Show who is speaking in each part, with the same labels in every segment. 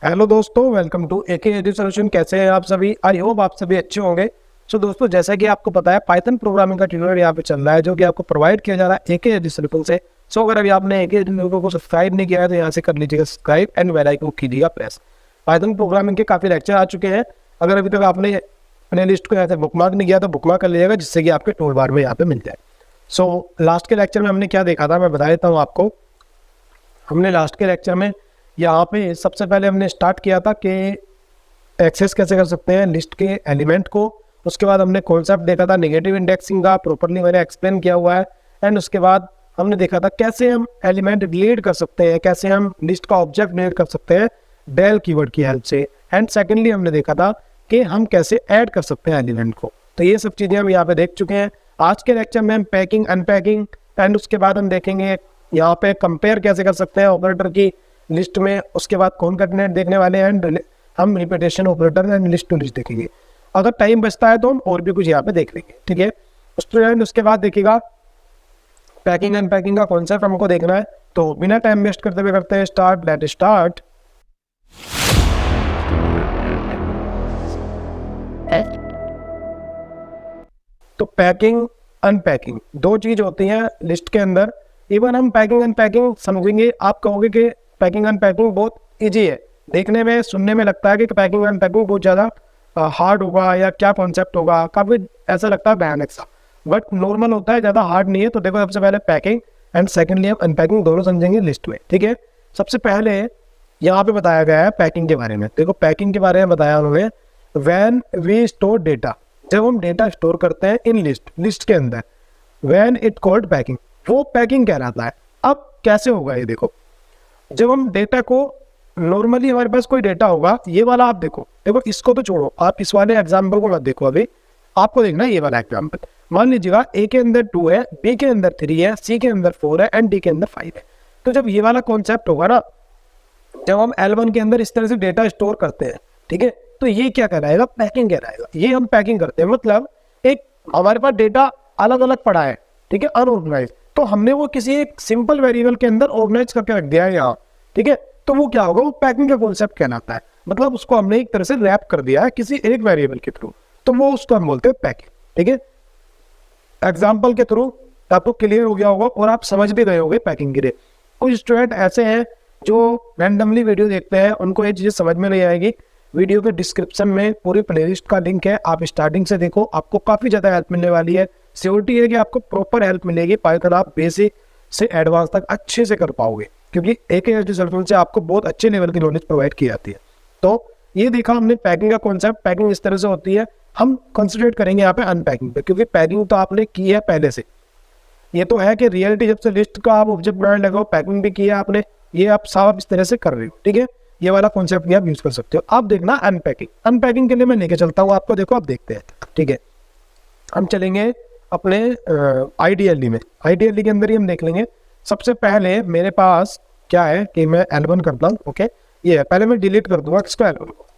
Speaker 1: Hello दोस्तों, welcome to AK Edu Solution. कैसे हैं आप सभी? आई होप आप सभी अच्छे होंगे। सो दोस्तों, जैसा कि आपको पता है, पाइथन प्रोग्रामिंग का ट्यूटोरियल यहाँ पे चल रहा है जो कि आपको प्रोवाइड किया जा रहा है एके एडु सॉल्यूशन से। सो अगर अभी आपने एके एडु सॉल्यूशन को सब्सक्राइब नहीं किया है तो यहाँ से कर लीजिएगा सब्सक्राइब एंड बेल आइकन को कीजिएगा प्रेस। पाइथन प्रोग्रामिंग के काफ़ी लेक्चर आ चुके हैं। अगर अभी तक आपने अपने लिस्ट को यहाँ से बुकमार्क नहीं किया तो बुकमार्क कर लीजिएगा, जिससे कि आपके टूल बार में यहाँ पे मिल जाए। सो लास्ट के लेक्चर में हमने क्या देखा था, मैं बता देता हूँ आपको। हमने लास्ट के लेक्चर में यहाँ पे सबसे पहले हमने स्टार्ट किया था कि एक्सेस कैसे कर सकते हैं लिस्ट के एलिमेंट को। उसके बाद हमने कॉन्सेप्ट देखा था नेगेटिव इंडेक्सिंग का, प्रॉपर्ली मैंने एक्सप्लेन किया हुआ है। एंड उसके बाद हमने देखा था कैसे हम एलिमेंट डिलीट कर सकते हैं, कैसे हम लिस्ट का ऑब्जेक्ट डिलीट कर सकते हैं डेल कीवर्ड की हेल्प से। एंड सेकेंडली हमने देखा था कि हम कैसे ऐड कर सकते हैं एलिमेंट को। तो ये सब चीज़ें हम यहाँ पे देख चुके हैं। आज के लेक्चर में हम पैकिंग, अनपैकिंग एंड उसके बाद हम देखेंगे यहाँ पे कंपेयर कैसे कर सकते हैं ऑपरेटर की लिस्ट में। उसके बाद कॉनकैटिनेट देखने वाले हैं एंड हम repetition operator and list to list देखेंगे। अगर टाइम बचता है तो हम और भी कुछ यहाँ पे देख लेंगे, ठीक है। उसके बाद देखिएगा पैकिंग अनपैकिंग का कॉन्सेप्ट हमको देखना है। तो बिना टाइम वेस्ट करते हुए करते हैं स्टार्ट। Let start. तो पैकिंग अनपैकिंग दो चीज होती हैं लिस्ट के अंदर। इवन हम पैकिंग अनपैकिंग समझेंगे, आप कहोगे कि पैकिंग अनपैकिंग बहुत इजी है। देखने में, सुनने में लगता है कि पैकिंग अनपैकिंग बहुत ज़्यादा हार्ड होगा या क्या कॉन्सेप्ट होगा, काफ़ी ऐसा लगता है भयानक सा, बट नॉर्मल होता है, ज़्यादा हार्ड नहीं है। तो देखो, सबसे पहले पैकिंग एंड सेकेंडली हम अनपैकिंग दोनों समझेंगे लिस्ट में, ठीक है। सबसे पहले यहाँ पे बताया गया है पैकिंग के बारे में। देखो, पैकिंग के बारे में बताया उन्होंने, व्हेन वी स्टोर डेटा, जब हम डेटा स्टोर करते हैं इन लिस्ट के अंदर, व्हेन इट कॉल्ड पैकिंग, वो पैकिंग कहलाता है। अब कैसे होगा ये देखो, जब हम डेटा को नॉर्मली हमारे पास कोई डेटा होगा, ये वाला आप देखो इसको तो छोड़ो, आप इस वाले एग्जाम्पल को मत देखो, अभी आपको देखना है ये वाला एग्जाम्पल। मान लीजिएगा ए के अंदर 2 है, बी के अंदर 3 है, सी के अंदर 4 है एंड डी के अंदर 5 है। तो जब ये वाला कॉन्सेप्ट होगा ना, जब हम L1 के अंदर इस तरह से डेटा स्टोर करते हैं, ठीक है, तो ये क्या कहलाएगा? पैकिंग कहलाएगा। ये हम पैकिंग करते हैं, मतलब एक हमारे पास डेटा अलग अलग पड़ा है, ठीक है, अनऑर्गेनाइज, तो हमने वो किसी एक सिंपल वेरिएबल के अंदर ऑर्गेनाइज करके रख दिया है यहाँ, ठीक है। तो वो क्या होगा? वो पैकिंग का कॉन्सेप्ट कहलाता है। मतलब उसको हमने एक तरह से रैप कर दिया है किसी एक वेरिएबल के थ्रू, तो वो उसको हम बोलते हैं पैकिंग, ठीक है। एग्जाम्पल के थ्रू आपको क्लियर हो गया होगा और आप समझ भी गए होंगे पैकिंग के लिए। कुछ स्टूडेंट ऐसे हैं जो रैंडमली वीडियो देखते हैं, उनको ये चीज़ें समझ में नहीं आएगी। वीडियो के डिस्क्रिप्शन में पूरी प्लेलिस्ट का लिंक है, आप स्टार्टिंग से देखो, आपको काफ़ी ज़्यादा हेल्प मिलने वाली है। सिक्योरिटी है कि आपको प्रॉपर हेल्प मिलेगी, पाइथन आप बेसिक से एडवांस तक अच्छे से कर पाओगे, क्योंकि एके एडु सॉल्यूशन से आपको बहुत अच्छे लेवल की नॉलेज प्रोवाइड की जाती है। तो ये देखा हमने पैकिंग का कॉन्सेप्ट, पैकिंग इस तरह से होती है। हम कंसंट्रेट करेंगे यहाँ पे अनपैकिंग पे, क्योंकि पैकिंग तो आपने की है पहले से। ये तो है कि रियलिटी जब से लिस्ट का आप ऑब्जेक्ट बनाने लगे हो, पैकिंग भी की है आपने, ये आप साफ इस तरह से कर रहे हो, ठीक है। ये वाला कॉन्सेप्ट भी आप यूज कर सकते हो। आप देखना अनपैकिंग, अनपैकिंग के लिए मैं लेके चलता हूँ आपको, देखो आप देखते हैं, ठीक है। हम चलेंगे अपने आईडीएलडी में, आईडीएलडी के अंदर ही हम देख लेंगे। सबसे पहले मेरे पास क्या है कि मैं L1 करता हूँ, ओके। ये है, पहले मैं डिलीट कर दूंगा इसको,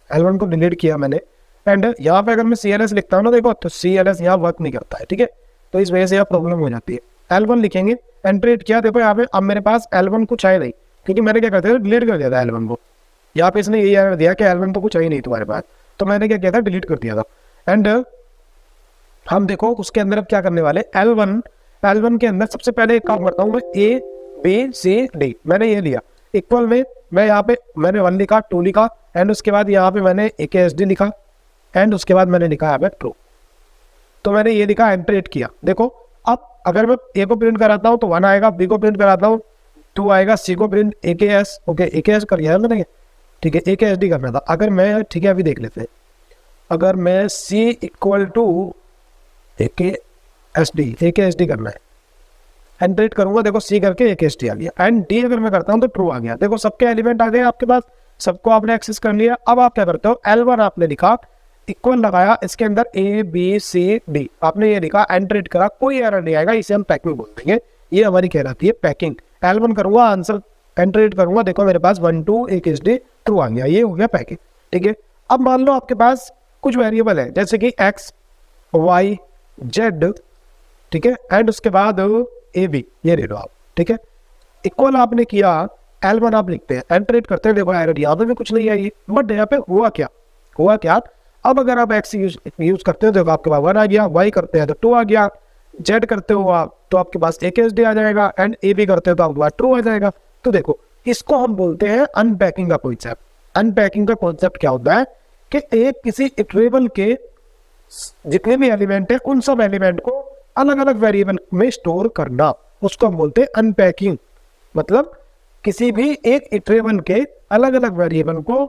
Speaker 1: L1 को डिलीट किया मैंने। एंड यहाँ पे अगर मैं CLS लिखता हूँ ना, देखो तो CLS यहाँ वर्क नहीं करता है, ठीक है। तो इस वजह से यहाँ प्रॉब्लम हो जाती है। L1 लिखेंगे, एंटर किया, देखो यहाँ पे अब मेरे पास L1 कुछ है नहीं, क्योंकि मैंने क्या करता था, डिलीट कर दिया था L1 को। यहाँ पे इसने ये एरर दिया कि L1 तो कुछ है ही नहीं तुम्हारे पास, तो मैंने क्या किया था, डिलीट कर दिया था। एंड हम देखो उसके अंदर अब क्या करने वाले, L1 के अंदर सबसे पहले एक काम करता हूँ मैं, A B C D मैंने ये लिया इक्वल में, मैं यहाँ पे मैंने 1 लिखा, 2 लिखा, एंड उसके बाद यहाँ पे मैंने AKSD लिखा, एंड उसके बाद मैंने लिखा यहाँ पे ट्रू। तो मैंने ये लिखा, एंटर किया। देखो अब अगर मैं A को प्रिंट कराता हूँ तो 1 आएगा, B को प्रिंट कराता हूँ 2 आएगा, C को प्रिंट AKS, ओके AKS कर लिया है मैंने, ठीक है। AKSD करना था। अगर मैं, ठीक है अभी देख लेते हैं, अगर मैं C इक्वल टू AKSD करना है, एंटर करूंगा, देखो C करके AKSD आ गया, एंड D अगर मैं करता हूं तो ट्रू आ गया। देखो सबके एलिमेंट आ गए आपके पास, सबको आपने एक्सेस कर लिया। अब आप क्या करते हो, L1 आपने लिखा, इक्वल लगाया, इसके अंदर A B C D आपने ये लिखा, एंटर करा, कोई एरर नहीं आएगा, इसे हम पैकिंग बोल देंगे। ये हमारी कहलाती है पैकिंग। L1 करूंगा, आंसर एंटर करूंगा, देखो मेरे पास 1 2 AKSD ट्रू आ गया, ये हो गया पैकिंग, ठीक है। अब मान लो आपके पास कुछ वेरिएबल है, जैसे कि X Y Z, ठीक है, एंड उसके बाद AB, ये ले लो आप, ठीक है। इक्वल आपने किया, L1 आप लिखते हैं, एंटर करते हैं, देखो एरर यहाँ पे भी कुछ नहीं आई, बट यहाँ पे हुआ क्या, अब अगर आप x यूज करते हो तो आपके पास 1 आ गया, y करते हैं तो 2 आ गया, z करते हो आप तो आपके पास एक एस डी आ जाएगा, एंड ए बी करते हो तो आपके पास ट्रू आ जाएगा। तो देखो इसको हम बोलते हैं अनपैकिंग का कॉन्सेप्ट। अनपैकिंग का कॉन्सेप्ट क्या होता है कि एक किसी इटरेबल के जितने भी एलिमेंट है उन सब एलिमेंट को अलग अलग वेरिएबल में स्टोर करना, उसको हम बोलते हैं अनपैकिंग। मतलब किसी भी एक इटरेबल के अलग अलग वेरिएबल को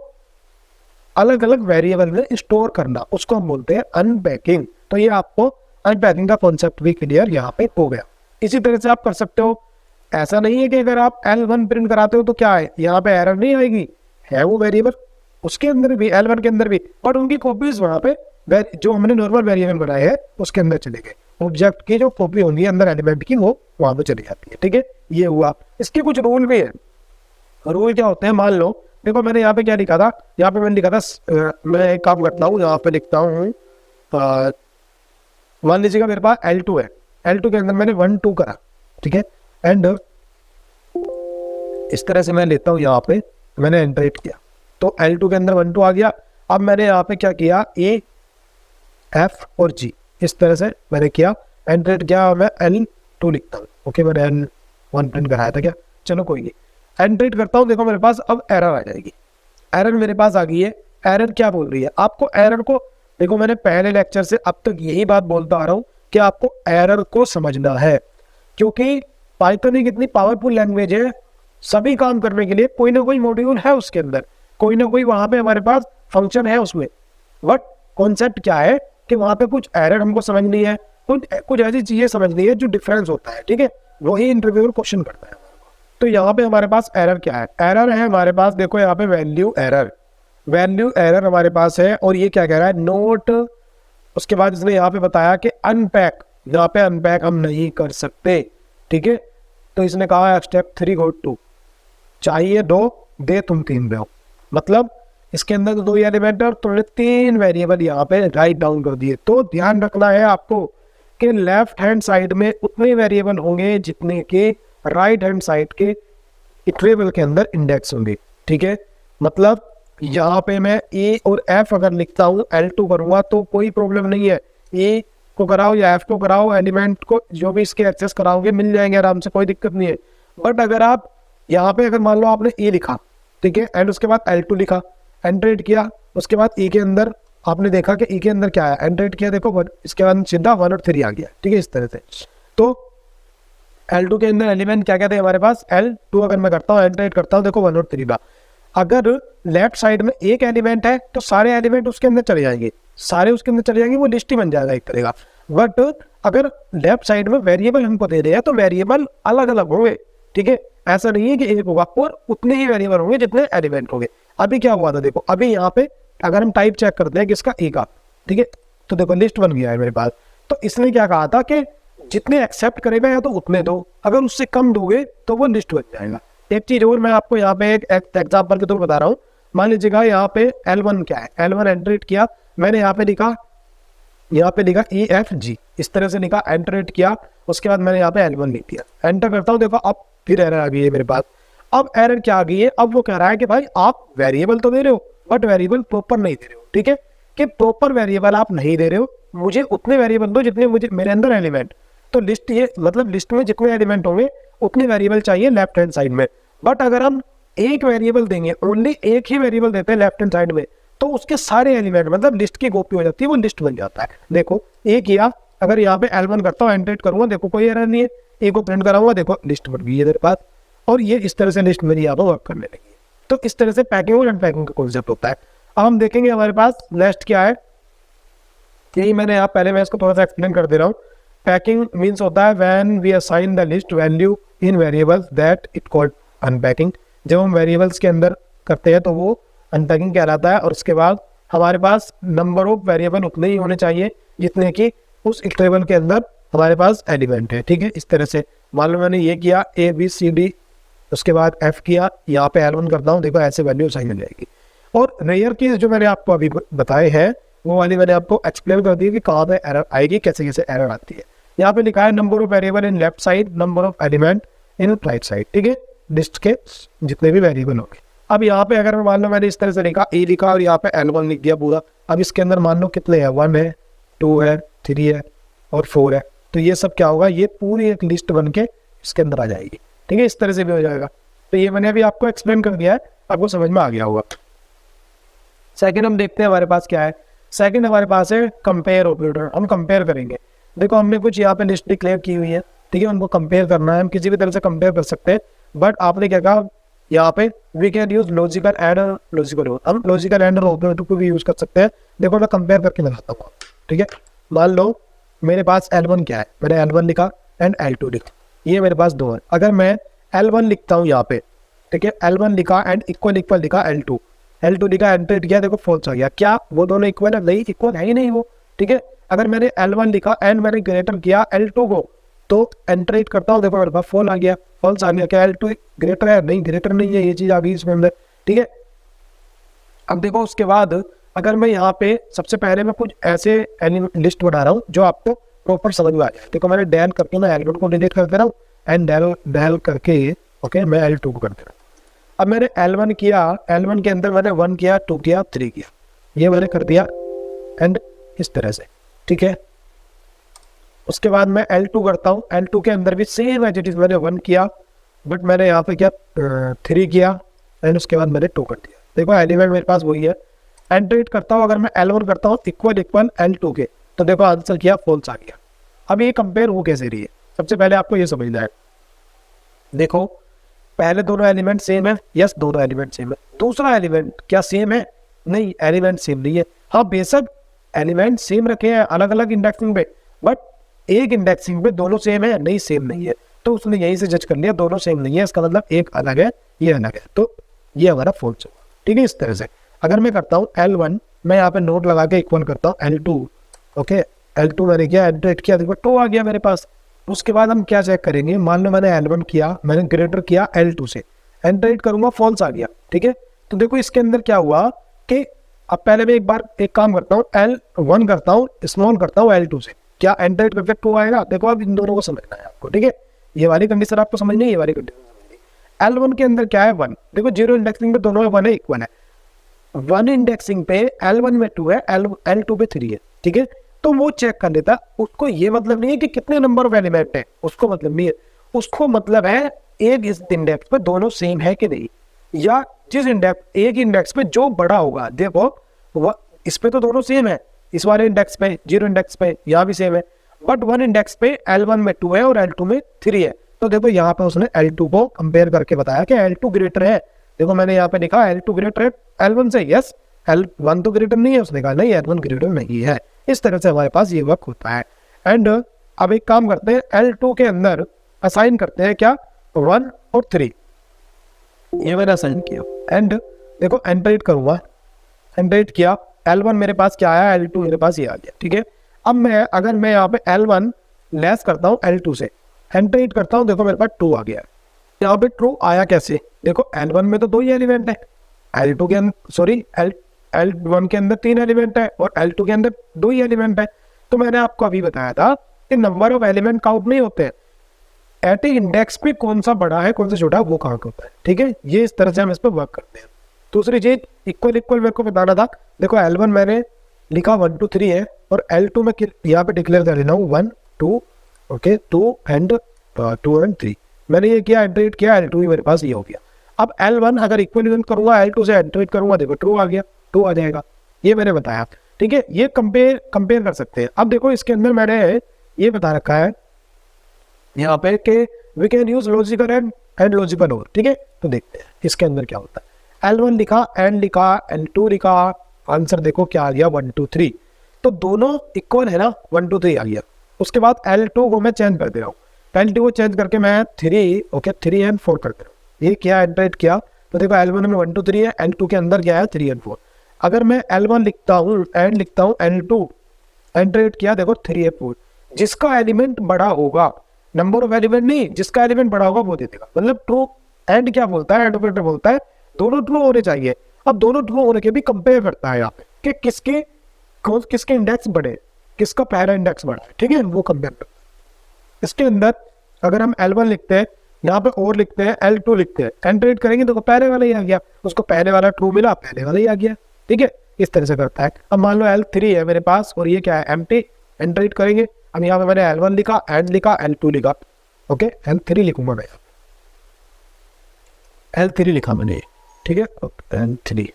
Speaker 1: अलग अलग वेरिएबल में स्टोर करना, उसको हम बोलते हैं अनपैकिंग। तो ये आपको अनपैकिंग का कॉन्सेप्ट भी क्लियर यहाँ पे हो गया। इसी तरह से आप कर सकते हो, ऐसा नहीं है कि अगर आप L1 प्रिंट कराते हो तो क्या है, यहाँ पे एरर नहीं आएगी, है वो वेरिएबल उसके अंदर भी, L1 के अंदर भी, बट उनकी कॉपीज वहाँ पे जो हमने नॉर्मल वेरिएबल बनाए हैं उसके अंदर चले गए, ऑब्जेक्ट की जो कॉपी होंगी अंदर एलिमेंट की वो वहाँ पे चली जाती है। ठीक है, ये हुआ। इसके कुछ रूल भी है। रूल क्या होते हैं, मान लो देखो मैंने यहाँ पे क्या लिखा था, यहाँ पे मैंने लिखा था, मैं एक काम करता हूँ, यहाँ पे लिखता हूँ, मान लीजिएगा मेरे पास L2 है, L2 के अंदर मैंने 1 2 करा, ठीक है, एंड इस तरह से मैं लेता हूँ, यहाँ पे मैंने एंटरेट किया तो L2 के अंदर 1 2 आ गया। अब मैंने यहाँ पे क्या किया, A F और G इस तरह से मैंने किया, एंटरेट किया, मैं L2 लिखता हूँ। ओके, मैंने L1 प्रिंट कराया था क्या, चलो कोई नहीं, एंटरेट करता हूँ, देखो मेरे पास अब एरर आ जाएगी, एरर मेरे पास आ गई है। एरर क्या बोल रही है, आपको एरर को देखो, मैंने पहले लेक्चर से अब तक यही बात बोलता आ रहा हूँ कि आपको एरर को समझना है, क्योंकि पाइथन एक इतनी पावरफुल लैंग्वेज है, सभी काम करने के लिए कोई ना कोई मॉड्यूल है उसके अंदर, कोई ना कोई वहाँ पे हमारे पास फंक्शन है उसमें, बट कॉन्सेप्ट क्या है कि वहाँ पे कुछ एरर हमको समझनी है, कुछ ऐसी चीजें समझनी है जो डिफरेंस होता है। ठीक है, वही इंटरव्यूअर क्वेश्चन करता है। तो यहाँ पे हमारे पास एरर क्या है, एरर है हमारे पास, देखो यहाँ पे वैल्यू एरर हमारे पास है, और ये क्या कह रहा है, नोट, उसके बाद इसने यहाँ पे बताया कि अनपैक, यहाँ पे अनपैक हम नहीं कर सकते। ठीक है, तो इसने कहा है स्टेप 3 गो 2, चाहिए 2 दे तुम 3 दो, मतलब इसके अंदर तो 2 एलिमेंट और तुमने 3 वेरिएबल यहाँ पे राइट डाउन कर दिए। तो ध्यान रखना है आपको कि लेफ्ट हैंड साइड में उतने वेरिएबल होंगे जितने के राइट हैंड साइड के इटरेबल के अंदर इंडेक्स होंगे। ठीक है, मतलब यहाँ पे मैं ए और एफ अगर लिखता हूँ, L2 करूँगा तो कोई प्रॉब्लम नहीं है, ए को कराओ या एफ को कराओ, एलिमेंट को जो भी इसके एक्सेस कराओगे मिल जाएंगे आराम से, कोई दिक्कत नहीं है। बट अगर आप यहाँ पे अगर मान लो आपने ए लिखा, ठीक है, एंड उसके बाद L2 लिखा, एंटरेट किया, उसके बाद ई के अंदर आपने देखा कि ई के अंदर क्या है, एंटरेट किया, देखो इसके बाद सीधा 1 और 3 आ गया। ठीक है, इस तरह से। तो L2 के अंदर एलिमेंट क्या क्या थे हमारे पास, L2 अगर मैं करता हूँ, एंटरेट करता हूँ, देखो 1 और 3 का, अगर लेफ्ट साइड में एक एलिमेंट है तो सारे एलिमेंट उसके अंदर चले जाएंगे, सारे उसके अंदर चले जाएंगे, वो लिस्ट ही बन जाएगा एक तरह का। बट अगर लेफ्ट साइड में वेरिएबल हमको दे रहे हैं तो वेरिएबल अलग अलग होंगे। ठीक है, ऐसा नहीं है कि एक होगा, और उतने ही वेरिएबल होंगे जितने एलिमेंट होंगे। अभी क्या हुआ था, देखो अभी यहाँ पे अगर हम टाइप चेक करते हैं किसका, ए का, ठीक है, तो देखो लिस्ट बन गया है मेरे पास। तो इसने क्या कहा था कि जितने एक्सेप्ट करेगा या तो उतने दो, अगर उससे कम दोगे तो वो लिस्ट बन जाएगा। एक चीज और मैं आपको यहाँ पे एक एग्जाम्पल के तौर बता रहा हूँ, मान लीजिएगा यहाँ पे L1 क्या है, L1 एंटरेट किया, मैंने यहाँ पे लिखा EFG, इस तरह से लिखा, एंटरेट किया, उसके बाद मैंने यहाँ पे L1 लिख दिया, एंटर करता हूँ, देखो अब फिर एरर आ गई है मेरे पास। अब एरर क्या आ गई है, अब वो कह रहा है कि भाई आप वेरिएबल तो दे रहे हो बट वेरिएबल प्रॉपर नहीं दे रहे हो। ठीक है, कि प्रॉपर वेरिएबल आप नहीं दे रहे हो, मुझे उतने वेरिएबल दो जितने मुझे मेरे अंदर एलिमेंट, तो लिस्ट ये मतलब लिस्ट में जितने एलिमेंट होंगे उतने वेरिएबल चाहिए लेफ्ट हैंड साइड में। बट अगर हम एक वेरिएबल देंगे, ओनली एक ही वेरिएबल देते हैं लेफ्ट हैंड साइड में, तो उसके सारे एलिमेंट मतलब लिस्ट की कॉपी हो जाती है, वो लिस्ट बन जाता है। देखो ए किया, अगर यहाँ पे L1 करता हूँ, एंटरेट करूंगा, देखो कोई एरर नहीं है, ए को प्रिंट कराऊंगा, देखो लिस्ट बन गई है मेरे पास, और ये इस तरह से लिस्ट मेरी यहाँ पर वर्क करने लगी है। तो इस तरह से पैकिंग और अनपैकिंग का कॉन्सेप्ट होता है। अब हम देखेंगे हमारे पास नेक्स्ट क्या है, यही मैंने यहाँ पहले मैं इसको थोड़ा सा एक्सप्लेन कर दे रहा हूँ। पैकिंग मीन्स होता है when we assign the list value in variables that it called unpacking. जब हम वेरिएबल्स के अंदर करते हैं तो वो अनपैकिंग कहलाता है। और उसके बाद हमारे पास नंबर ऑफ वेरिएबल उतने ही होने चाहिए जितने कि उस टेबल के अंदर हमारे पास एलिमेंट है। ठीक है, इस तरह से मान लो मैंने ये किया ABCD, उसके बाद F किया, यहाँ पे L1 करता हूँ, देखो ऐसे वैल्यू असाइन हो जाएगी। और रेयर केस जो मैंने आपको अभी बताए हैं वो वाली मैंने आपको एक्सप्लेन कर दी कि कहाँ पे एरर आएगी, कैसे कैसे एरर आती है। यहाँ पे लिखा है number of variable in left side, number of element in right side. ठीक है, लिस्ट के जितने भी वेरिएबल होंगे। अब यहाँ पे अगर मैं मान लो मैंने इस तरह से लिखा ए लिखा और यहाँ पे L1 लिख दिया पूरा। अब इसके अंदर मान लो कितने हैं, 1 है, 2 है, 3 है और 4 है। तो ये सब क्या होगा, ये पूरी एक लिस्ट बन के इसके अंदर आ जाएगी। ठीक है, इस तरह से भी हो जाएगा। तो ये मैंने अभी आपको एक्सप्लेन कर दिया है, आपको समझ में आ गया होगा। सेकंड हम देखते हैं हमारे पास क्या है। सेकंड हमारे पास है कंपेयर ऑपरेटर। हम कंपेयर करेंगे। देखो हमने कुछ यहाँ पे लिस्ट डिक्लेयर की हुई है, ठीक है, उनको कंपेयर करना है। हम किसी भी तरह से कंपेयर कर सकते हैं, बट आपने क्या कहा यहाँ पे we can use logical and logical और। हम लॉजिकल एंड ऑपरेटर को भी यूज कर सकते हैं। देखो मैं कंपेयर करके लगाता हूँ, ठीक है। मान लो मेरे पास L1 क्या है, मैंने L1 लिखा एंड L2 लिखा, ये मेरे पास दो है। अगर मैं L1 लिखता हूँ यहाँ पे, ठीक है, L1 लिखा एंड इक्वल इक्वल लिखा L2, L2 लिखा एंटर किया, देखो फॉल्स आ गया। क्या वो दोनों इक्वल है? नहीं, इक्वल है ही नहीं वो, ठीक है। अगर मैंने L1 लिखा एंड मैंने ग्रेटर किया L2 को, तो एंटरेट करता हूँ, देखो मेरे पास फॉल आ गया, फॉल्स आ गया। क्या L2 ग्रेटर है? नहीं, ग्रेटर नहीं है, ये चीज आ गई इसमें अंदर, ठीक है। अब देखो उसके बाद अगर मैं यहाँ पे सबसे पहले मैं कुछ ऐसे लिस्ट बना रहा हूँ जो आपको प्रॉपर समझ में आ जाए। देखो मैंने डेल करके मैं L1 को डिलीट कर दे रहा हूँ एंड डेल करके ओके मैं L2 को कर दे रहा हूँ। अब मैंने L1 किया, L1 के अंदर मैंने 1 किया, 2 किया, 3 किया, ये मैंने कर दिया एंड इस तरह से, ठीक है। उसके बाद मैं L2 करता हूँ, L2 के अंदर भी सेम एज इट इज, मैंने 1 किया बट मैंने यहाँ पे क्या 3 किया एंड उसके बाद मैंने 2 कर दिया। देखो एलिमेंट मेरे पास वही है। एंटरेट करता हूँ, अगर मैं L1 करता हूँ इक्वल इक्वल L2 के, तो देखो आंसर किया फॉल्स आ गया। अब ये कंपेयर हो कैसे रही है, सबसे पहले आपको ये समझना है। देखो पहले दोनों एलिमेंट सेम है, यस दोनों एलिमेंट सेम है। दूसरा एलिमेंट क्या सेम है? नहीं, एलिमेंट सेम नहीं है। हाँ बेशक एलिमेंट सेम रखे हैं अलग अलग इंडेक्सिंग पे, बट एक इंडेक्सिंग पे दोनों सेम है? नहीं, सेम नहीं है। तो उसने यहीं से जज कर लिया दोनों सेम नहीं है, इसका मतलब एक अलग है, ये अलग है, तो ये हमारा फॉल्स होगा। ठीक है, इस तरह से अगर मैं करता हूँ L1, मैं यहाँ पे नोट लगा के इक्वल करता हूँ L2, ओके L2 मैंने किया, एंटरेट किया, देखो 2 आ गया मेरे पास। उसके बाद हम क्या चेक करेंगे, मान लो मैंने L1 किया, मैंने ग्रेटर किया L2 से, एंटरेट करूंगा फॉल्स आ गया, ठीक है। तो देखो इसके अंदर क्या हुआ कि अब पहले मैं एक बार एक काम करता हूँ, L1 करता हूँ, स्मॉल करता हूँ L2 से, क्या एंटरेट करके 2 आएगा? देखो अब इन दोनों को समझना है आपको, ठीक है। ये वाली कंडीशन आपको समझनी है, ये वाली कंडीशन समझनी है। L1 के अंदर क्या है 1, देखो 0 इंडेक्सिंग पे दोनों 1 है, इक्वल है। 1 इंडेक्सिंग पे L1 में 2 है, L2 पे 3 है, ठीक है। तो वो चेक कर लेता, उसको ये मतलब नहीं है कि कितने नंबर ऑफ एलिमेंट है, उसको मतलब नहीं है, उसको मतलब है एक इस इंडेक्स पे दोनों सेम है कि नहीं, या जिस इंडेक्स एक इंडेक्स पे जो बड़ा होगा, देखो वह इस पे तो दोनों सेम है, इस वाले इंडेक्स पे 0 इंडेक्स पे यहाँ भी सेम है, बट 1 इंडेक्स पे L1 में 2 है और L2 में 3 है। तो देखो यहाँ पे उसने L2 को कंपेयर करके बताया कि L2 ग्रेटर है। देखो मैंने यहाँ पे लिखा L2 ग्रेटर है L1 से, यस L1 तो ग्रेटर नहीं है, उसने कहा नहीं L1 ग्रेटर नहीं है। इस तरह से हमारे पास ये वर्क होता है। एंड अब एक काम करते हैं, L2 के अंदर असाइन करते हैं क्या 1 और 3, ये मैंने असाइन किया एंड देखो एंटरेट करूंगा, एंटरेट किया, L1 मेरे पास क्या आया, L2 मेरे पास ये आ गया, ठीक है। अब मैं अगर मैं यहाँ पे L1 लेस करता हूँ L2 से, एंटरेट करता हूँ, देखो मेरे पास 2 आ गया। यहाँ पे ट्रू आया कैसे? देखो L1 में तो 2 ही एलिमेंट है, L2 के अंदर सॉरी L1 के अंदर 3 एलिमेंट है और L2 के अंदर 2 ही एलिमेंट है। तो मैंने आपको अभी बताया था कि नंबर ऑफ एलिमेंट काउंट नहीं होते हैं, एट ए इंडेक्स पे कौन सा बड़ा है कौन सा छोटा है वो काउंट होता है, ठीक है। ये इस तरह से हम इस पर वर्क करते हैं। दूसरी चीज इक्वल इक्वल मेरे को बताना था। देखो L1 मैंने लिखा 1 2 3 है और L2 में यहाँ पे डिक्लेयर कर लेना हूँ 1 2 ओके 2 एंड 3 मैंने ये किया, एंटरेट किया, L2 ही मेरे पास ये हो गया। अब L1 अगर इक्वल करूंगा L2 से, एंटरेट करूंगा, देखो ट्रू आ गया, 2 आ जाएगा, ये मैंने बताया, ठीक है। ये कंपेयर कर सकते हैं। अब देखो इसके अंदर मैंने ये बता रखा है यहाँ पे कि we can use logical and logical और, ठीक है। तो देखते हैं इसके अंदर क्या होता है। L1 लिखा, एंड लिखा, L2 लिखा, आंसर देखो क्या आ गया 1 2 3, तो दोनों इक्वल है ना, 1 2 3 आ गया। उसके बाद L2 को मैं चेंज कर दे रहा हूँ, L2 को चेंज करके मैं 3 ओके 3 एंड 4 कर दे रहा हूँ। ये क्या एंटरेट किया, तो देखो L1 में 1 2 3 है, L2 के अंदर क्या है 3 एंड 4। अगर मैं L1 लिखता हूँ एंड लिखता हूँ L2, एंटरेट किया, देखो 3 है 4, जिसका एलिमेंट बड़ा होगा, नंबर ऑफ एलिमेंट नहीं, जिसका एलिमेंट बड़ा होगा वो दे देगा। मतलब ट्रू एंड क्या बोलता है, एंड ऑपरेटर बोलता है दोनों ट्रू होने चाहिए। अब दोनों ट्रू होने के भी कंपेयर करता है यहाँ पे कि किसके इंडेक्स बड़े, किसका पहला इंडेक्स बड़ा है, ठीक है, वो कंपेयर करता है। इसके अंदर अगर हम L1 लिखते हैं, यहाँ पे और लिखते हैं L2 लिखते हैं, एंटर करेंगे तो पहले वाला ही आ गया, उसको पहले वाला ट्रू मिला, पहले वाला ही आ गया, ठीक है, इस तरह से करता है। अब मान लो L3 है मेरे पास और ये क्या है एम्प्टी, एंटर करेंगे। अब यहाँ पे मैंने L1 लिखा, एंड लिखा, L2 लिखा, ओके L3 लिखूंगा मैं, L3 लिखा मैंने, ठीक है, L3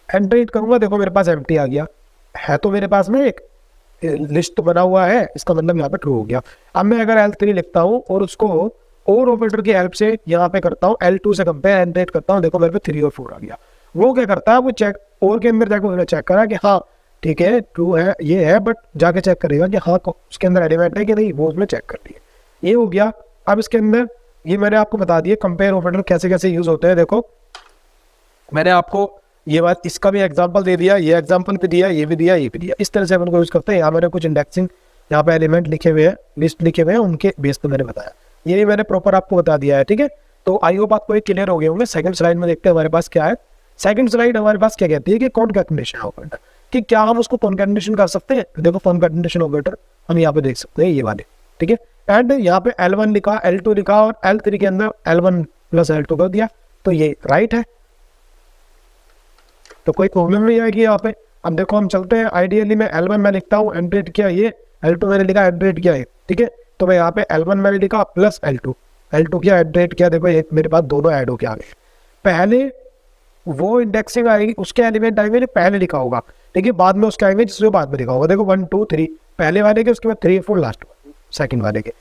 Speaker 1: एंटर करूंगा, देखो मेरे पास एम्प्टी आ गया है, तो मेरे पास में एक लिस्ट तो बना हुआ है, इसका मतलब यहाँ पे ट्रू हो गया। अब मैं अगर L3 लिखता हूँ और उसको और ऑपरेटर की हेल्प से यहाँ पे करता हूँ, L2 से कंपेयर एंटर करता हूँ, देखो मेरे पे 3 और 4 आ गया। वो क्या करता है, वो चेक और के अंदर जाकर उसने चेक करा कि हाँ ठीक है ट्रू है ये है, बट जाके चेक करेगा कि हाँ उसके अंदर एलिमेंट है कि नहीं, वो उसने चेक कर लिया, ये हो गया। अब इसके अंदर ये मैंने आपको बता दिया कंपेयर ऑपरेटर कैसे कैसे यूज होते हैं। देखो मैंने आपको ये बात, इसका भी एग्जांपल दे दिया, ये एग्जांपल भी दिया, ये भी दिया, ये भी दिया, इस तरह से अपन को यूज करते हैं। यहाँ मैंने कुछ इंडेक्सिंग, यहाँ पे एलिमेंट लिखे हुए हैं, लिस्ट लिखे हुए हैं, उनके बेस पे मैंने बताया, ये भी मैंने प्रॉपर आपको बता दिया है, ठीक है। तो आई होप आपको एक क्लियर हो गए होंगे। सेकंड स्लाइड में देखते हैं हमारे पास क्या है। सेकंड स्लाइड हमारे पास क्या कहती है कि कॉन्कैटिनेशन ऑपरेटर, कि क्या हम उसको कॉन्कैटिनेशन कर सकते हैं। देखो कॉन्कैटिनेशन ऑपरेटर हम यहाँ पे देख सकते हैं, ये वाले, ठीक है। एंड यहाँ पे L1 लिखा, L2 लिखा और L3 के अंदर L1 प्लस L2 कर दिया, तो ये राइट है, तो कोई प्रॉब्लम नहीं आएगी यहाँ पे। अब देखो हम चलते हैं, आइडियली मैं L1 में लिखता हूँ, एंट्रेट किया ये, L2 मैंने लिखा, एंट्रेट किया ये, ठीक है। तो मैं यहाँ पे L1 मैंने लिखा प्लस L2 किया, एंट्रेट किया, देखो एक मेरे पास दोनों ऐड होके आ गए। पहले वो इंडेक्सिंग आएगी, उसके एलिमेंट आएंगे पहले लिखा होगा, ठीक है, बाद में उसके आएंगे जिसमें बाद में लिखा होगा। देखो 1 2 3 पहले वाले के, उसके बाद 3 4 लास्ट सेकंड वाले के।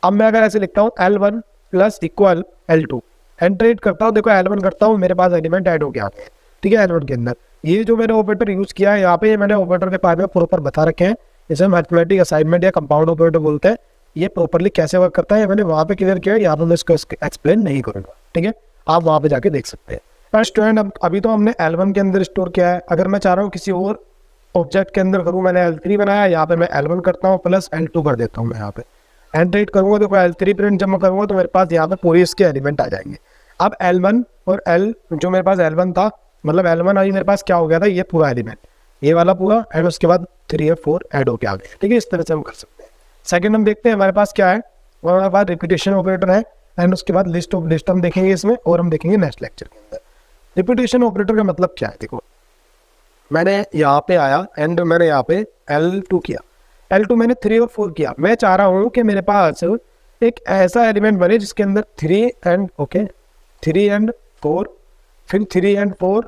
Speaker 1: अब मैं अगर ऐसे लिखता हूँ L1 प्लस इक्वल L2, एंट्रेट करता हूँ, देखो L1 करता हूँ, मेरे पास एलिमेंट ऐड होके आ गए, ठीक है। L1 के अंदर ये जो मैंने ऑपरेटर यूज किया है, यहाँ पे मैंने ऑपरेटर के बारे में प्रॉपर बता रखे हैं, इसे मैथमेटिक असाइनमेंट या कंपाउंड ऑपरेटर बोलते हैं। ये प्रॉपरली कैसे वर्क करता है मैंने वहाँ पे क्लियर किया है, यहाँ पे मैं इसको एक्सप्लेन नहीं करूँगा, ठीक है, आप वहाँ पे जाके देख सकते हैं। स्टूडेंट अभी तो हमने L1 के अंदर स्टोर किया है, अगर मैं चाह रहा हूँ किसी और ऑब्जेक्ट के अंदर करूँ, मैंने L3 बनाया, यहाँ पे मैं L1 करता हूँ प्लस L2 कर देता हूँ, मैं यहाँ पे एंट्रेट करूँगा, देखो L3 प्रिंट जमा करूँगा तो मेरे पास यहाँ पे पूरे इसके एलिमेंट आ जाएंगे। अब L1 और L जो मेरे पास L1 था, मतलब L1 आई मेरे पास क्या हो गया था, ये पूरा एलिमेंट, ये वाला पूरा, एंड उसके बाद 3 और 4 ऐड होके आ गए, ठीक है। इस तरह से हम कर सकते हैं। सेकंड हम देखते हैं हमारे पास क्या है, हमारे पास रिपीटेशन ऑपरेटर है, एंड उसके बाद लिस्ट ऑफ लिस्ट हम देखेंगे इसमें, और हम देखेंगे नेक्स्ट लेक्चर के अंदर। रिपीटेशन ऑपरेटर का मतलब क्या है, देखो मैंने यहाँ पे आया एंड मैंने यहाँ पे L2 किया, L2 मैंने 3 और 4 किया। मैं चाह रहा हूँ कि मेरे पास एक ऐसा एलिमेंट बने जिसके अंदर 3 एंड 4, फिर 3 एंड 4,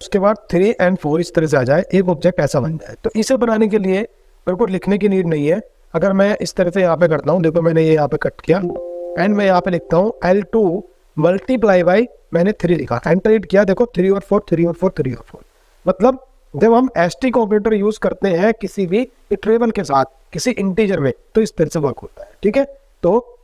Speaker 1: उसके बाद 3 एंड 4, इस तरह से आ जाए, एक ऑब्जेक्ट ऐसा बन जाए। तो इसे बनाने के लिए मेरे को लिखने की नीड नहीं है। अगर मैं इस तरह से यहाँ पे करता हूँ, देखो मैंने ये यहाँ पे कट किया एंड मैं यहाँ पे लिखता हूँ L2 मल्टीप्लाई बाई, मैंने 3 लिखा, एंटर किया, देखो 3 और 4 3 और 4 3 और 4। मतलब जब हम एस्टिक ऑपरेटर यूज करते हैं किसी भी इटरेबल के साथ, किसी इंटीजर में, तो इस तरह से वर्क होता है, ठीक है। तो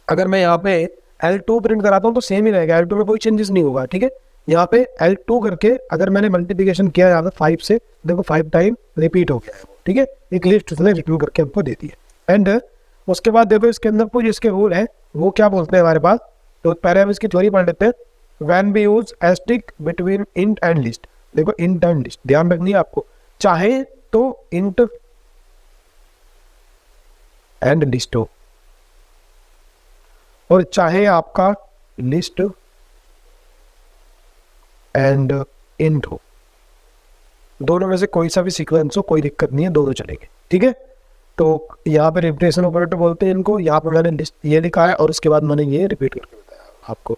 Speaker 1: अगर मैं यहाँ पे L2 प्रिंट कराता हूँ तो सेम ही रहेगा, L2 में कोई चेंजेस नहीं होगा, ठीक है। यहाँ पे L2 करके अगर मैंने मल्टीप्लिकेशन किया यहाँ पे 5 से, देखो 5 टाइम रिपीट हो गया है, ठीक है। एक लिस्ट उसने रिट्रीव करके हमको दे दी है। एंड उसके बाद देखो इसके अंदर कुछ इसके रूल है, वो क्या बोलते हैं हमारे पास, तो पहले हम इसकी थ्योरी पढ़ लेते हैं। When we use asterisk between int and list, देखो इंट एंड लिस्ट ध्यान रखनी है आपको, चाहे तो इंट एंड लिस्ट हो और चाहे आपका लिस्ट एंड इंट हो, दोनों में से कोई सा भी सीक्वेंस हो, कोई दिक्कत नहीं है, दोनों चलेंगे, ठीक है। तो यहाँ पे रिपीटेशन ऑपरेटर बोलते हैं इनको। यहाँ पे मैंने लिस्ट ये लिखा है और उसके बाद मैंने ये रिपीट करके बताया आपको।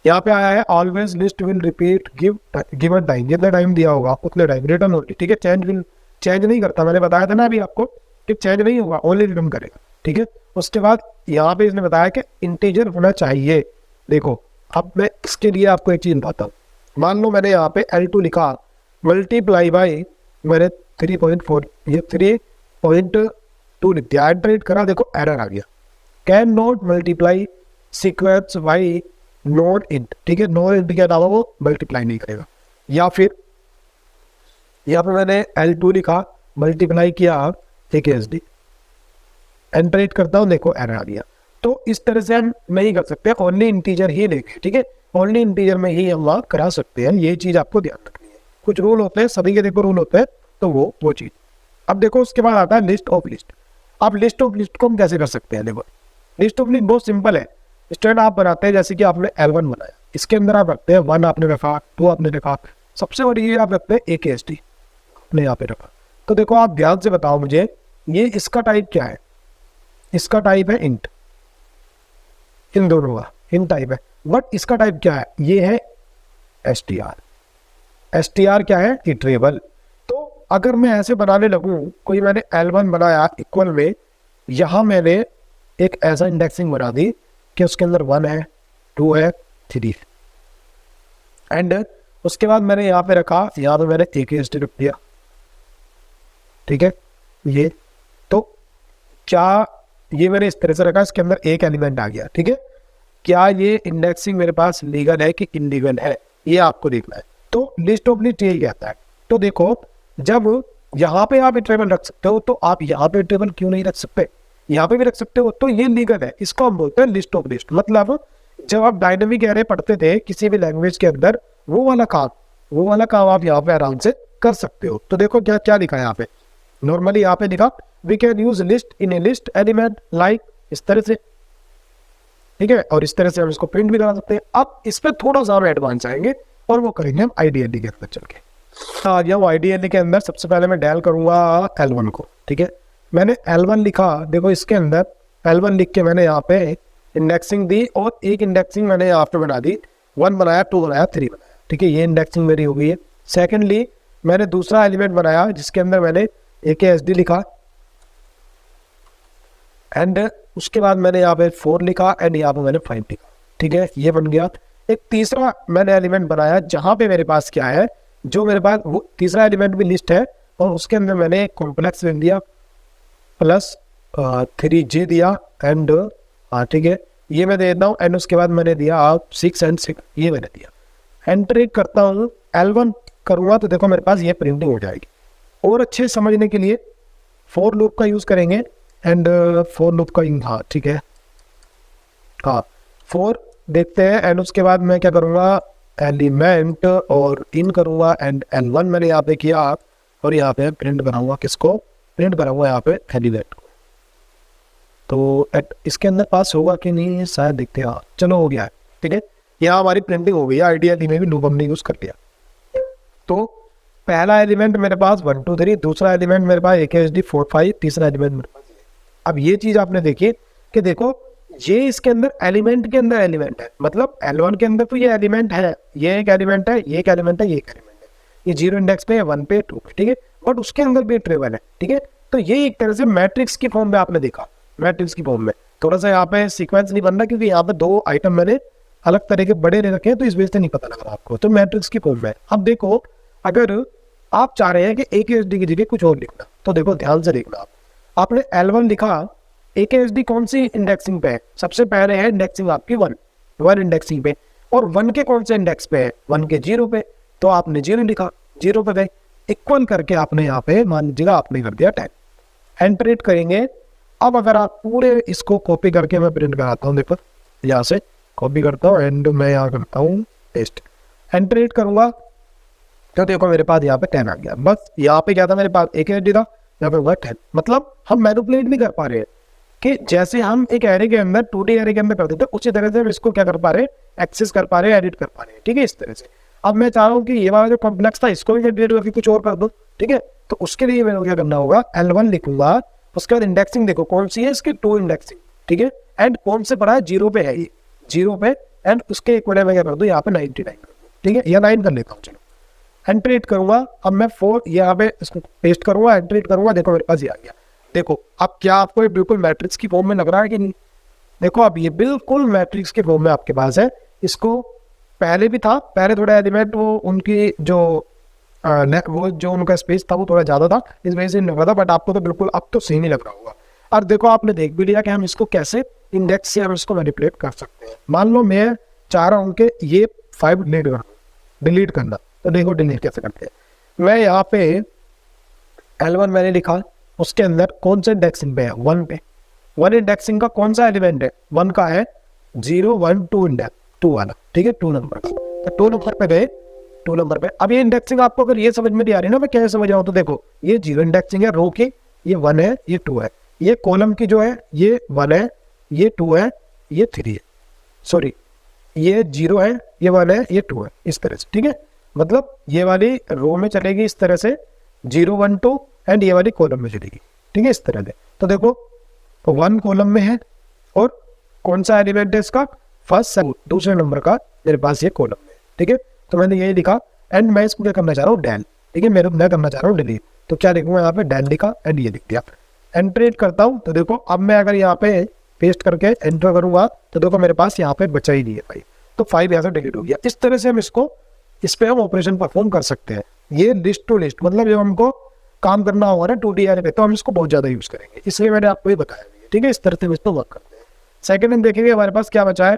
Speaker 1: यहाँ पे आया है always list will repeat given time, जितना टाइम दिया होगा उतने टाइम रिटर्न होगी, ठीक है। चेंज नहीं करता, मैंने बताया था ना अभी आपको कि चेंज नहीं होगा, ओनली रिटर्न करेगा, ठीक है। उसके बाद यहाँ पे इसने बताया कि इंटीजर होना चाहिए। देखो अब मैं इसके लिए आपको एक चीज बताता हूँ, मान लो मैंने यहाँ पे L2 लिखा मल्टीप्लाई बाई मैंने 3.4, ये 3.2 लिख दिया, एंटर करा, देखो एरर आ गया, can not multiply sequence by not int, ठीक है। नॉट इंट के अलावा वो मल्टीप्लाई नहीं करेगा। या फिर यहाँ पे मैंने L2 लिखा मल्टीप्लाई किया, ठीक है, SD एंटर करता हूँ, देखो एरर आ गया। तो इस तरह से हम नहीं कर सकते, ओनली इंटीजर ही लेंगे, ठीक है, ओनली इंटीजर में ही हम वहाँ करा सकते हैं। ये चीज आपको ध्यान रखनी है, कुछ रूल होते हैं, सभी के देखो रूल होते हैं, तो वो चीज। अब देखो उसके बाद आता है लिस्ट ऑफ लिस्ट। अब लिस्ट ऑफ लिस्ट को हम कैसे कर सकते हैं, देखो लिस्ट ऑफ लिस्ट बहुत सिंपल है। स्टूडेंट आप बनाते हैं जैसे कि आपने L1 बनाया, इसके अंदर आप रखते हैं 1 आपने रखा, 2 आपने रखा, सबसे बड़ी ये आप रखते हैं AKSD आपने यहाँ पे रखा। तो देखो आप ध्यान से बताओ मुझे, ये इसका टाइप क्या है? इसका टाइप है इंट, इन दोनों का इंट टाइप है। बट इसका टाइप क्या है? ये है str। str क्या है? इटरेबल। तो अगर मैं ऐसे बनाने लगूं, कोई मैंने L1 बनाया इक्वल में, यहाँ मैंने एक ऐसा इंडेक्सिंग बना दी कि उसके अंदर 1 है, 2 है, 3 एंड उसके बाद मैंने यहाँ पे रखा, यहाँ पे मैंने AKSD रख दिया, ठीक है। ये तो क्या ये मैंने इस तरह से रखा, इसके अंदर एक एलिमेंट आ गया, ठीक है। क्या ये इंडेक्सिंग मेरे पास लीगल है कि इनलीगल है, ये आपको देखना है। तो लिस्ट ऑफ लिस्ट यही कहता है। तो देखो जब यहाँ पे आप टेबल रख सकते हो, तो आप यहाँ पे टेबल क्यों नहीं रख सकते? यहाँ पे भी रख सकते हो, तो ये लीगल है। इसको हम बोलते हैं लिस्ट ऑफ लिस्ट। मतलब जब आप डायनेमिक एरे पढ़ते थे किसी भी लैंग्वेज के अंदर, वो वाला काम आप यहाँ पे आराम से कर सकते हो। तो देखो क्या क्या लिखा है यहाँ पे। नॉर्मली यहाँ पे लिखा we can use list in a list element, like इस तरह से, ठीक है। और इस तरह से हम इसको प्रिंट भी करा सकते हैं। अब इस पर थोड़ा सा एडवांस आएंगे और वो करेंगे हम IDLE के अंदर चल के। आ गया वो IDLE के अंदर। सबसे पहले मैं डायल करूंगा L1 को, ठीक है। मैंने L1 लिखा, देखो इसके अंदर L1 लिख के मैंने यहाँ पे इंडेक्सिंग दी और एक इंडेक्सिंग मैंने यहाँ पे बना दी, 1 बनाया, 2 बनाया, 3 बनाया, ठीक है। ये इंडेक्सिंग मेरी हो गई है। सेकेंडली मैंने दूसरा एलिमेंट बनाया जिसके अंदर मैंने AKSD लिखा एंड उसके बाद मैंने यहाँ पे 4 लिखा एंड यहाँ पे मैंने 5 लिखा, ठीक है। ये बन गया। एक तीसरा मैंने एलिमेंट बनाया जहाँ पे मेरे पास क्या है, जो मेरे पास वो तीसरा एलिमेंट भी लिस्ट है और उसके अंदर मैंने एक कॉम्प्लेक्स लिख दिया प्लस 3J दिया एंड ठीक है, ये मैं दे देता हूँ। एंड उसके बाद मैंने दिया 6 एंड 6, ये मैंने दिया। एंटर करता हूँ, L1 करूँगा तो देखो मेरे पास ये प्रिंटिंग हो जाएगी। और अच्छे समझने के लिए फॉर लूप का यूज़ करेंगे एंड फॉर लूप का, हाँ ठीक है, हाँ 4 देखते हैं। एंड उसके बाद मैं क्या करूँगा, एलिमेंट और इन करूँगा एंड L1 मैंने यहाँ पे किया और यहाँ पे प्रिंट कराऊंगा, किसको प्रिंट कराऊंगा, यहाँ पे एलिमेंट को। तो इसके अंदर पास होगा कि नहीं शायद देखते हैं। हाँ चलो हो गया है, ठीक है। यहाँ हमारी प्रिंटिंग हो गई है। IDLE में भी लूप हमने यूज़ कर लिया। तो पहला एलिमेंट मेरे पास 1 2 3, दूसरा एलिमेंट मेरे पास AKSD 4 5, तीसरा एलिमेंट मेरे पास। अब ये चीज़ आपने देखी कि देखो ये इसके अंदर एलिमेंट के अंदर एलिमेंट है, मतलब L1 के अंदर तो ये एलिमेंट है, ये एक एलिमेंट है, ये एक एलिमेंट है, ये एक एलिमेंट है, ये 0 इंडेक्स पे है, 1 पे, 2 पे, ठीक है। बट उसके अंदर भी ट्रेवल है, ठीक है। तो ये एक तरह से मैट्रिक्स की फॉर्म में आपने देखा, मैट्रिक्स की फॉर्म में। थोड़ा सा यहाँ पे सीक्वेंस नहीं बन रहा क्योंकि यहाँ पे 2 आइटम मैंने अलग तरह के बड़े ले रखे हैं, तो इस वजह से नहीं पता लग रहा आपको। तो मैट्रिक्स की फॉर्म में अब देखो, अगर आप चाह रहे हैं कि AKSD की जगह कुछ और लिखना, तो देखो ध्यान से देखना। आपने L1 लिखा, AKSD कौन सी इंडेक्सिंग पे है? सबसे पहले है इंडेक्सिंग आपकी 1 इंडेक्सिंग पे, और 1 के कौन से इंडेक्स पे है? 1 के 0 पे। तो आपने 0 लिखा, 0 पे गए, इक्वल करके आपने यहाँ पे मान लीजिएगा आपने कर दिया 10। एंटर करेंगे। अब अगर आप पूरे इसको कॉपी करके मैं प्रिंट कराता हूँ, देखो यहाँ से कॉपी करता हूँ एंड मैं यहाँ करता हूँ पेस्ट, एंटर करूँगा तो देखो मेरे पास यहाँ पे 10 आ गया। बस यहाँ पे क्या था, मेरे पास AKSD था, यहाँ पे हुआ 10। मतलब हम मैनिपुलेट भी कर पा रहे हैं कि जैसे हम एक एरे के अंदर 2D एरे के अंदर करते थे, उसी तरह से हम इसको क्या कर पा रहे हैं, एक्सेस कर पा रहे हैं, एडिट कर पा रहे हैं, ठीक है। इस तरह से अब मैं चाह रहा हूँ कि ये वाला जो कॉम्प्लेक्स था इसको भी एडिट करके कुछ और कर दो, ठीक है। तो उसके लिए मेरे को क्या करना होगा, L1 लिखूंगा, उसके बाद इंडेक्सिंग देखो कौन सी है, इसकी 2 इंडेक्सिंग, ठीक है। एंड कौन से पड़ा है, 0 पे है, ये 0 पे, एंड उसके एक मैं क्या कर दूँ यहाँ पे 99 कर दूँ, ठीक है, या 9 कर लेता हूँ। चलो एंटर करूंगा। अब मैं 4 यहाँ पे इसको पेस्ट करूंगा, एंटर करूंगा, देखो मेरे पास ये आ गया। देखो अब क्या आपको ये बिल्कुल मैट्रिक्स की फॉर्म में लग रहा है कि नहीं? देखो अब ये बिल्कुल मैट्रिक्स के फॉर्म में आपके पास है। इसको पहले भी था, पहले थोड़ा एलिमेंट वो उनकी जो वो जो उनका स्पेस था वो थोड़ा ज़्यादा था, इस वजह से नहीं लग रहा था। बट आपको तो बिल्कुल अब तो सही नहीं लग रहा होगा। और देखो आपने देख भी लिया कि हम इसको कैसे इंडेक्स से हम इसको मैनिपुलेट कर सकते हैं। मान लो मैं चाह रहा हूँ कि ये 5 डिलीट करना, तो देखो डिलीट कैसे करते हैं। मैं यहाँ पे L1 मैंने लिखा, उसके अंदर कौन सा इंडेक्सिंग पे है, 1 पे। 1 इंडेक्सिंग का कौन सा एलिमेंट है, 1 का है, 0 1 2 इंडेक्स 2 वाला, ठीक है, 2 नंबर का। तो 2 नंबर पे गए, 2 नंबर पे। अब ये इंडेक्सिंग आपको अगर ये समझ में नहीं आ रही ना मैं कैसे समझ रहा हूँ, तो देखो ये 0 इंडेक्सिंग है रो की, ये 1 है, ये 2 है, ये कॉलम की जो है ये 1 है, ये 2 है, ये 3 है, सॉरी ये 0 है, ये वाला है, ये 2 है, इस तरह से, ठीक है। मतलब ये वाली रो में चलेगी इस तरह से 0 1 2 एंड ये वाली कॉलम में चलेगी, ठीक है, इस तरह से। तो देखो 1 कॉलम में है और कौन सा एलिमेंट है इसका, फर्स्ट दूसरे नंबर का मेरे पास ये कॉलम में, ठीक है। तो मैंने यही लिखा एंड मैं इसको क्या करना चाह रहा हूँ, डेल, ठीक है, मैं करना चाह रहा हूँ डिलीट। तो क्या लिखूंगा यहाँ पे, डेल लिखा एंड ये लिख दिया, एंटर करता हूँ। तो देखो अब मैं अगर यहाँ पे पेस्ट करके एंटर करूंगा तो देखो मेरे पास यहाँ पे बचा ही नहीं है 5, तो 5 यहाँ से डिलीट हो गया। इस तरह से हम इसको, इस पे हम ऑपरेशन परफॉर्म कर सकते हैं। ये लिस्ट टू लिस्ट, मतलब जब हमको काम करना होगा ना 2D एरे पे, तो हम इसको बहुत ज़्यादा यूज़ करेंगे, इसलिए मैंने आपको ये बताया, ठीक है। इस तरह से हम इसको वर्क करते हैं। सेकेंड हम देखेंगे हमारे पास क्या बचा है,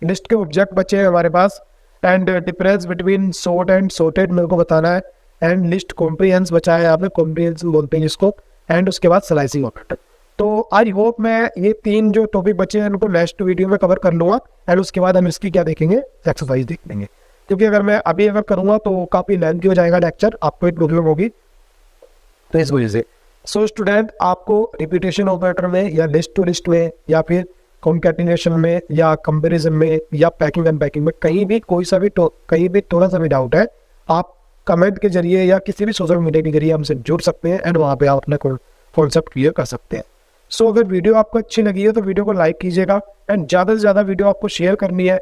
Speaker 1: लिस्ट के ऑब्जेक्ट बचे हैं हमारे पास, and difference between sort and sorted मेरे को बताना है, एंड लिस्ट कॉम्प्रिहेंस बचा है, यहाँ पे कॉम्प्रिहेंस बोलते हैं जिसको, एंड उसके बाद स्लाइसिंग ऑपरेटर। तो आई होप मैं ये 3 जो टॉपिक बचे हैं उनको नेक्स्ट वीडियो में कवर कर लूँगा, एंड उसके बाद हम इसकी क्या देखेंगे, एक्सरसाइज देख लेंगे, क्योंकि अगर मैं अभी करूँगा तो काफ़ी लेंथी हो जाएगा लेक्चर, आपको एक प्रॉब्लम होगी, तो इस वजह से। सो स्टूडेंट, आपको रिपीटेशन ऑपरेटर में या लिस्ट टू लिस्ट में या फिर कॉन्कैटिनेशन में या कंपैरिजन में या पैकिंग एंड पैकिंग में कहीं भी कहीं भी थोड़ा सा भी डाउट है, आप कमेंट के जरिए या किसी भी सोशल मीडिया के जरिए हमसे जुड़ सकते हैं एंड वहाँ पे आप अपना कॉन्सेप्ट क्लियर कर सकते हैं। सो अगर वीडियो आपको अच्छी लगी है तो वीडियो को लाइक कीजिएगा एंड ज़्यादा से ज़्यादा वीडियो आपको शेयर करनी है,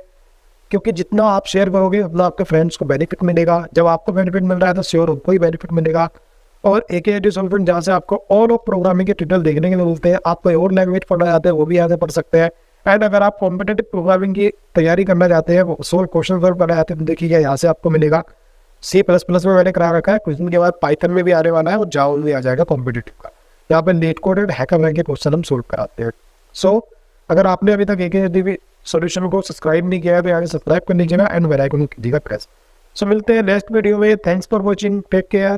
Speaker 1: क्योंकि जितना आप शेयर करोगे उतना आपके फ्रेंड्स को बेनिफिट मिलेगा। जब आपको बेनिफिट मिल रहा है तो श्योर उनको ही बेनिफिट मिलेगा। और AK सॉल्यूशन जहाँ से आपको ऑल ऑफ प्रोग्रामिंग के ट्यूटोरियल देखने के लिए मिलते हैं, आप कोई और लैंग्वेज पढ़ना चाहते हैं वो भी यहाँ से पढ़ सकते हैं। एंड अगर आप कॉम्पिटेटिव प्रोग्रामिंग की तैयारी करना चाहते हैं, सोल्व क्वेश्चन सॉल्व करना चाहते हैं, तो देखिए यहाँ से आपको मिलेगा। C++ में मैंने करा रखा है, कुछ दिन के बाद पाइथन में भी आने वाला है और जावा में भी आ जाएगा कॉम्पिटेटिव का। यहाँ पर LeetCode and HackerRank के क्वेश्चन हम सोल्व कराते हैं। सो अगर आपने अभी तक AK सॉल्यूशन को सब्सक्राइब नहीं किया है तो यहाँ सब्सक्राइब कर लीजिएगा एंड बेल आइकन कीजिएगा प्रेस। सो मिलते हैं नेक्स्ट वीडियो में। Thanks for watching, take care.